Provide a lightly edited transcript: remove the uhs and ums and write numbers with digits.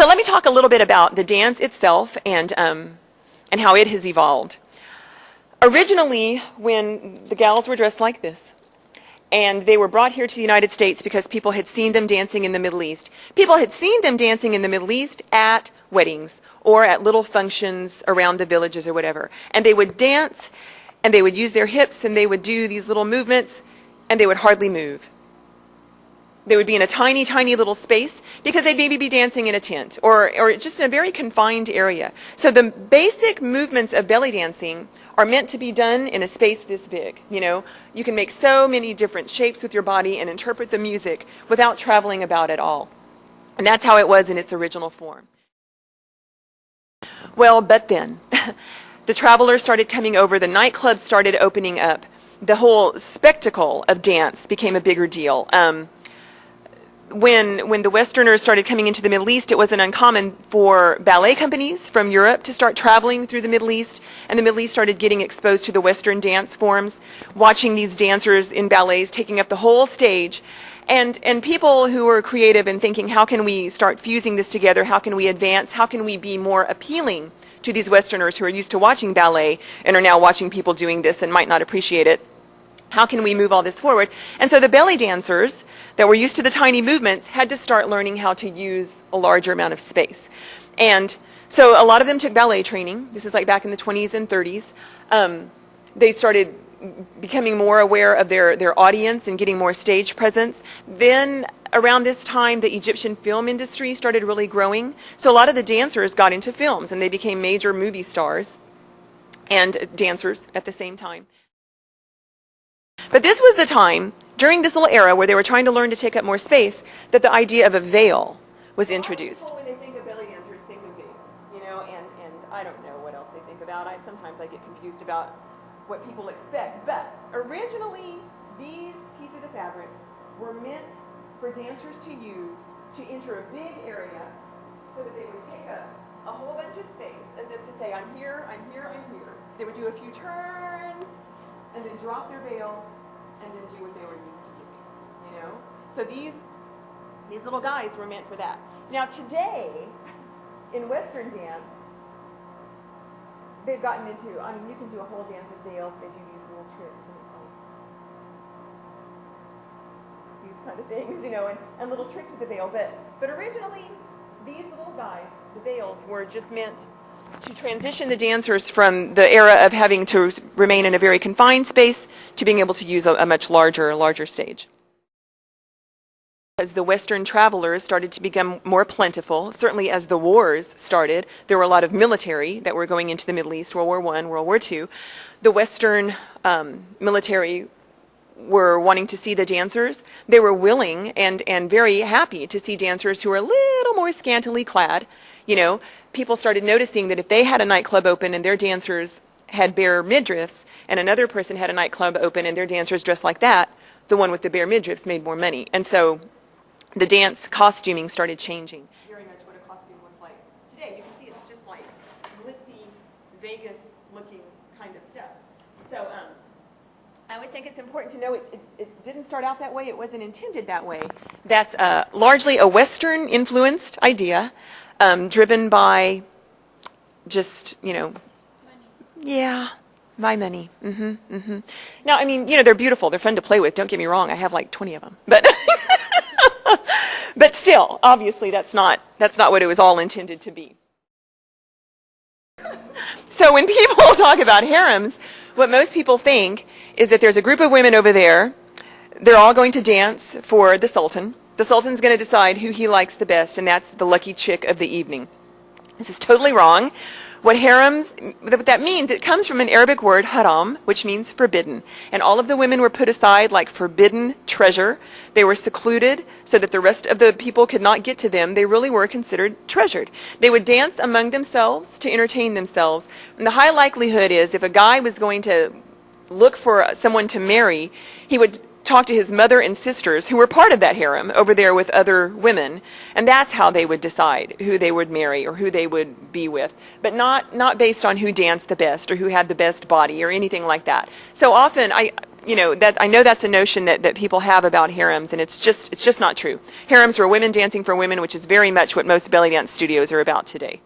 So let me talk a little bit about the dance itself and how it has evolved. Originally, when the gals were dressed like this, and they were brought here to the United States because people had seen them dancing in the Middle East. People had seen them dancing in the Middle East at weddings or at little functions around the villages or whatever. And they would dance, and they would use their hips, and they would do these little movements, and they would hardly move. They would be in a tiny, tiny little space because they'd maybe be dancing in a tent or just in a very confined area. So the basic movements of belly dancing are meant to be done in a space this big. You know, you can make so many different shapes with your body and interpret the music without traveling about at all. And that's how it was in its original form. Well, but then the travelers started coming over, the nightclubs started opening up. The whole spectacle of dance became a bigger deal. When the Westerners started coming into the Middle East, it wasn't uncommon for ballet companies from Europe to start traveling through the Middle East, and the Middle East started getting exposed to the Western dance forms, watching these dancers in ballets taking up the whole stage. And people who were creative and thinking, how can we start fusing this together? How can we advance? How can we be more appealing to these Westerners who are used to watching ballet and are now watching people doing this and might not appreciate it? How can we move all this forward? And so the belly dancers that were used to the tiny movements had to start learning how to use a larger amount of space. And so a lot of them took ballet training. This is like back in the 20s and 30s. They started becoming more aware of their audience and getting more stage presence. Then around this time, the Egyptian film industry started really growing. So a lot of the dancers got into films, and they became major movie stars and dancers at the same time. But this was the time, during this little era where they were trying to learn to take up more space, that the idea of a veil was introduced. When they think of belly dancers, think of veils, you know, and I don't know what else they think about. Sometimes I get confused about what people expect. But originally, these pieces of fabric were meant for dancers to use to enter a big area so that they would take up a whole bunch of space, as if to say, I'm here, I'm here, I'm here. They would do a few turns, and then drop their veil, and then do what they were used to doing, you know? So these little guys were meant for that. Now today, in Western dance, they've gotten into, I mean, you can do a whole dance with veils. They do these little tricks and these kind of things, you know, and little tricks with the veil. But originally, these little guys, the veils, were just meant to transition the dancers from the era of having to remain in a very confined space to being able to use a much larger stage. As the Western travelers started to become more plentiful, certainly as the wars started, there were a lot of military that were going into the Middle East, World War I, World War II. The Western military were wanting to see the dancers. They were willing and very happy to see dancers who were a little more scantily clad. You know, people started noticing that if they had a nightclub open and their dancers had bare midriffs, and another person had a nightclub open and their dancers dressed like that, the one with the bare midriffs made more money. And so the dance costuming started changing. Very much what a costume looks like today. You can see it's just like glitzy, Vegas-looking kind of stuff. So I always think it's important to know it didn't start out that way. It wasn't intended that way. That's largely a Western-influenced idea. Driven by just, you know, money. Yeah, my money. Now, I mean, you know, they're beautiful. They're fun to play with. Don't get me wrong. I have like 20 of them. But still, obviously, that's not what it was all intended to be. So when people talk about harems, what most people think is that there's a group of women over there. They're all going to dance for the Sultan. The Sultan's going to decide who he likes the best, and that's the lucky chick of the evening. This is totally wrong. What that means, it comes from an Arabic word, haram, which means forbidden. And all of the women were put aside like forbidden treasure. They were secluded so that the rest of the people could not get to them. They really were considered treasured. They would dance among themselves to entertain themselves. And the high likelihood is if a guy was going to look for someone to marry, he would talk to his mother and sisters who were part of that harem over there with other women, and that's how they would decide who they would marry or who they would be with, but not based on who danced the best or who had the best body or anything like that. So often that I know that's a notion that people have about harems, and it's just not true. Harems are women dancing for women, which is very much what most belly dance studios are about today.